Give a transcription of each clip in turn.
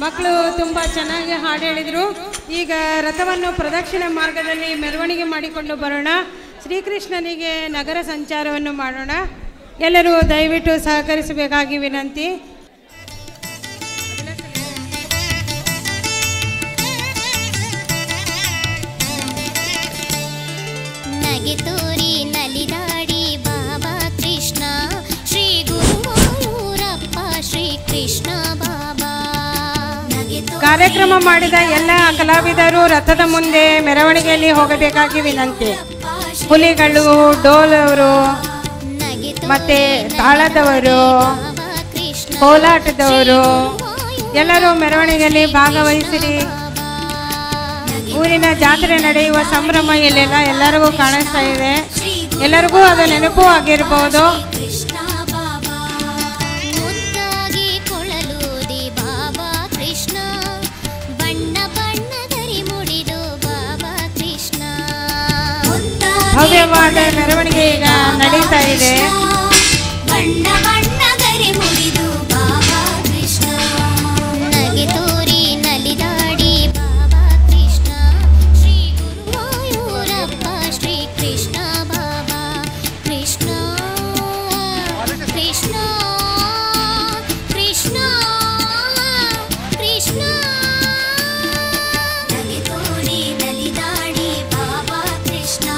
ಮಕ್ಕಳು ತುಂಬ ಚೆನ್ನಾಗಿ ಹಾಡು ಹೇಳಿದರು. ಈಗ ರಥವನ್ನು ಪ್ರದಕ್ಷಿಣೆ ಮಾರ್ಗದಲ್ಲಿ ಮೆರವಣಿಗೆ ಮಾಡಿಕೊಂಡು ಬರೋಣ. ಶ್ರೀಕೃಷ್ಣನಿಗೆ ನಗರ ಸಂಚಾರವನ್ನು ಮಾಡೋಣ. ಎಲ್ಲರೂ ದಯವಿಟ್ಟು ಸಹಕರಿಸಬೇಕಾಗಿ ವಿನಂತಿ. ನಗೆ ತೋರಿ ನಲಿದಾಡಿ ಬಾಬಾ ಕೃಷ್ಣ ಶ್ರೀ ಗುರುವಾಯೂರಪ್ಪ ಶ್ರೀ ಕೃಷ್ಣ ಬಾಬಾ. ಕಾರ್ಯಕ್ರಮ ಮಾಡಿದ ಎಲ್ಲ ಕಲಾವಿದರು ರಥದ ಮುಂದೆ ಮೆರವಣಿಗೆಯಲ್ಲಿ ಹೋಗಬೇಕಾಗಿ ವಿನಂತಿ. ಹುಲಿಗಳು, ಡೋಲವರು, ಮತ್ತೆ ತಾಳದವರು, ಕೋಲಾಟದವರು ಎಲ್ಲರೂ ಮೆರವಣಿಗೆಯಲ್ಲಿ ಭಾಗವಹಿಸಿರಿ. ಊರಿನ ಜಾತ್ರೆ ನಡೆಯುವ ಸಂಭ್ರಮ ಇಲ್ಲೆಲ್ಲ ಎಲ್ಲರಿಗೂ ಕಾಣಿಸ್ತಾ ಇದೆ. ಎಲ್ಲರಿಗೂ ಅದು ನೆನಪು ಆಗಿರ್ಬೋದು. ಭವ್ಯವಾದ ಮೆರವಣಿಗೆ ಈಗ ನಡೀತಾ ಇದೆ. ನಗೆ ತೋರಿ ನಲಿದಾಡಿ ಬಾಬಾ ಕೃಷ್ಣ ಶ್ರೀ ಗುರುವಾಯೂರಪ್ಪ ಶ್ರೀ ಕೃಷ್ಣ ಬಾಬಾ. ಕೃಷ್ಣ ಕೃಷ್ಣ ಕೃಷ್ಣ ಕೃಷ್ಣ. ನಗೆ ತೋರಿ ನಲಿದಾಡಿ ಬಾಬಾ ಕೃಷ್ಣ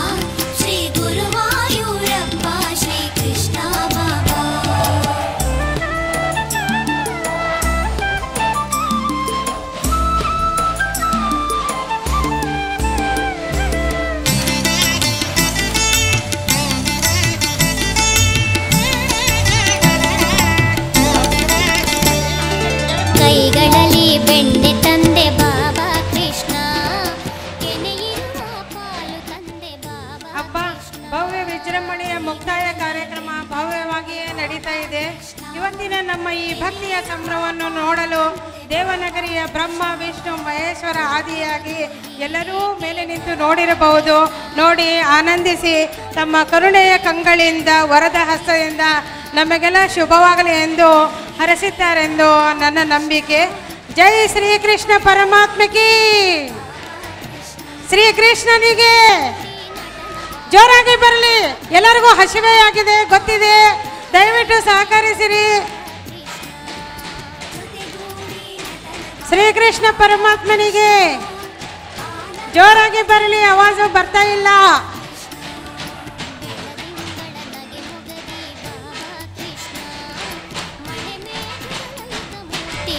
ಶ್ರೀ ಗುರುವಾಯೂರಪ್ಪ ಶ್ರೀ ಕೃಷ್ಣ ಬಾಬಾ. ಕೈಗಳಲ್ಲಿ ಬೆಣ್ಣೆ ತಂದೆ ಬಾಬಾ ಕೃಷ್ಣ ಕೆನೆಯಿರುವ ಪಾಲು ತಂದೆ ಬಾಬಾ. ಹಬ್ಬ ಭವ್ಯ ವಿಜೃಂಭಣೆಯ ಮುಕ್ತಾಯ ಕಾರ್ಯಕ್ರಮ ಭವ್ಯವಾಗಿಯೇ ನಡೀತಾ ಇದೆ. ಇವತ್ತಿನ ನಮ್ಮ ಈ ಭಕ್ತಿಯ ಸಂಭ್ರಮವನ್ನು ನೋಡಲು ದೇವನಗರಿಯ ಬ್ರಹ್ಮ ವಿಷ್ಣು ಮಹೇಶ್ವರ ಆದಿಯಾಗಿ ಎಲ್ಲರೂ ಮೇಲೆ ನಿಂತು ನೋಡಿರಬಹುದು. ನೋಡಿ ಆನಂದಿಸಿ ತಮ್ಮ ಕರುಣೆಯ ಕಂಗಳಿಂದ ವರದ ಹಸ್ತದಿಂದ ನಮಗೆಲ್ಲ ಶುಭವಾಗಲಿ ಎಂದು ಹರಸಿದ್ದಾರೆಂದು ನನ್ನ ನಂಬಿಕೆ. ಜೈ ಶ್ರೀಕೃಷ್ಣ ಪರಮಾತ್ಮಕಿ. ಶ್ರೀಕೃಷ್ಣನಿಗೆ ಜೋರಾಗಿ ಬರಲಿ. ಎಲ್ಲರಿಗೂ ಹಸಿವೆಯಾಗಿದೆ ಗೊತ್ತಿದೆ, ದಯವಿಟ್ಟು ಸಹಕರಿಸಿರಿ. ಶ್ರೀಕೃಷ್ಣ ಪರಮಾತ್ಮನಿಗೆ ಜೋರಾಗಿ ಬರಲಿ. ಆವಾಜು ಬರ್ತಾ ಇಲ್ಲ.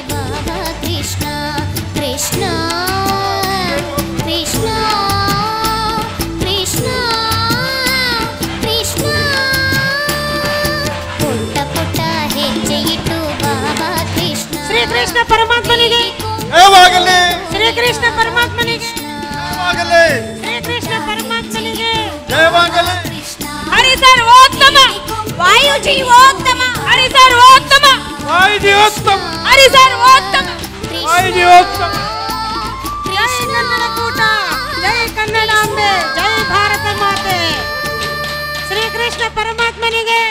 ಬಾಬಾ ಕೃಷ್ಣ ಕೃಷ್ಣ ಕೃಷ್ಣ ಕೃಷ್ಣ ಕೃಷ್ಣ. ಪುಟ್ಟ ಪುಟ್ಟ ಹೆಜ್ಜೆ ಇಟ್ಟು ಬಾಬಾ ಕೃಷ್ಣ ಶ್ರೀಕೃಷ್ಣ ಪರಮಾತ್ಮನಿಗೆ ಶ್ರೀಕೃಷ್ಣ ಪರಮಾತ್ಮನಿಗೆ ಶ್ರೀಕೃಷ್ಣ ಪರಮಾತ್ಮನಿಗೆ ಹರಿ ಸರ್ವೋತ್ತಮ ವಾಯುಜೀವೋತ್ತಮ ಹರಿ ಸರ್ವೋತ್ತಮ ವಾಯುಜೀವೋತ್ತಮ ಹರಿ ಸರ್ವೋತ್ತಮ ವಾಯುಜೀವೋತ್ತಮ. ಜೈ ಕನ್ನಡ ಕೂಟ, ಜೈ ಕನ್ನಡಾಂಬೆ, ಜೈ ಭಾರತ ಮಾತೆ. ಶ್ರೀಕೃಷ್ಣ ಪರಮಾತ್ಮನಿಗೆ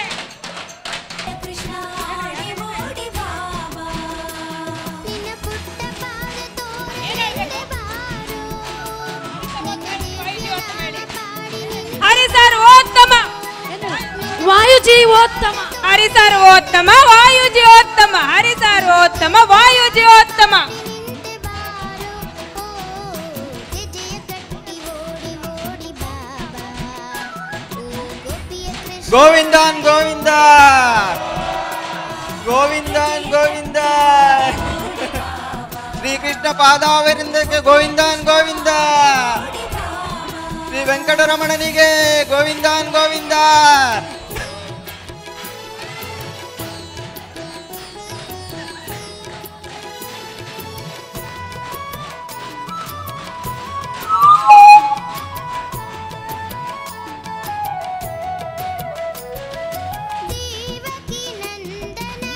ಹರಿ ಸರ್ವೋತ್ತಮ ವಾಯುಜೀವೋತ್ತಮ ಹರಿ ಸರ್ವೋತ್ತಮ ವಾಯುಜೀವೋತ್ತಮ ಹರಿ ಸರ್ವೋತ್ತಮ ವಾಯುಜೀವೋತ್ತಮ. ಗೋವಿಂದನ್ ಗೋವಿಂದ ಗೋವಿಂದನ್ ಗೋವಿಂದ. ಶ್ರೀಕೃಷ್ಣ ಪಾದಾವರಿಂದಕ್ಕೆ ಗೋವಿಂದನ್ ಗೋವಿಂದ. ಶ್ರೀ ವೆಂಕಟರಮಣನಿಗೆ ಗೋವಿಂದನ್ ಗೋವಿಂದ.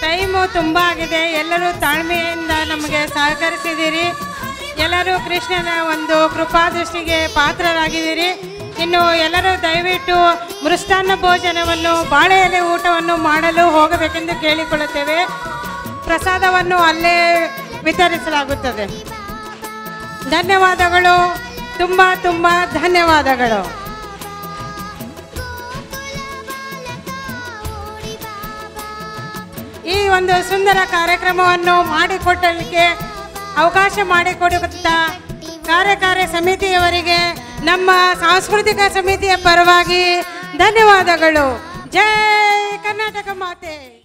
ಟೈಮು ತುಂಬ ಆಗಿದೆ. ಎಲ್ಲರೂ ತಾಳ್ಮೆಯಿಂದ ನಮಗೆ ಸಹಕರಿಸಿದ್ದೀರಿ. ಎಲ್ಲರೂ ಕೃಷ್ಣನ ಒಂದು ಕೃಪಾದೃಷ್ಟಿಗೆ ಪಾತ್ರರಾಗಿದ್ದೀರಿ. ಇನ್ನು ಎಲ್ಲರೂ ದಯವಿಟ್ಟು ಮೃಷ್ಟಾನ್ನ ಭೋಜನವನ್ನು, ಬಾಳೆ ಎಲೆ ಊಟವನ್ನು ಮಾಡಲು ಹೋಗಬೇಕೆಂದು ಕೇಳಿಕೊಳ್ಳುತ್ತೇವೆ. ಪ್ರಸಾದವನ್ನು ಅಲ್ಲೇ ವಿತರಿಸಲಾಗುತ್ತದೆ. ಧನ್ಯವಾದಗಳು, ತುಂಬ ತುಂಬ ಧನ್ಯವಾದಗಳು. ಈ ಒಂದು ಸುಂದರ ಕಾರ್ಯಕ್ರಮವನ್ನು ಮಾಡಿಕೊಟ್ಟಲಿಕ್ಕೆ ಅವಕಾಶ ಮಾಡಿಕೊಡುತ್ತ ಕಾರ್ಯಕಾರಿ ಸಮಿತಿಯವರಿಗೆ ನಮ್ಮ ಸಾಂಸ್ಕೃತಿಕ ಸಮಿತಿಯ ಪರವಾಗಿ ಧನ್ಯವಾದಗಳು. ಜೈ ಕರ್ನಾಟಕ ಮಾತೆ.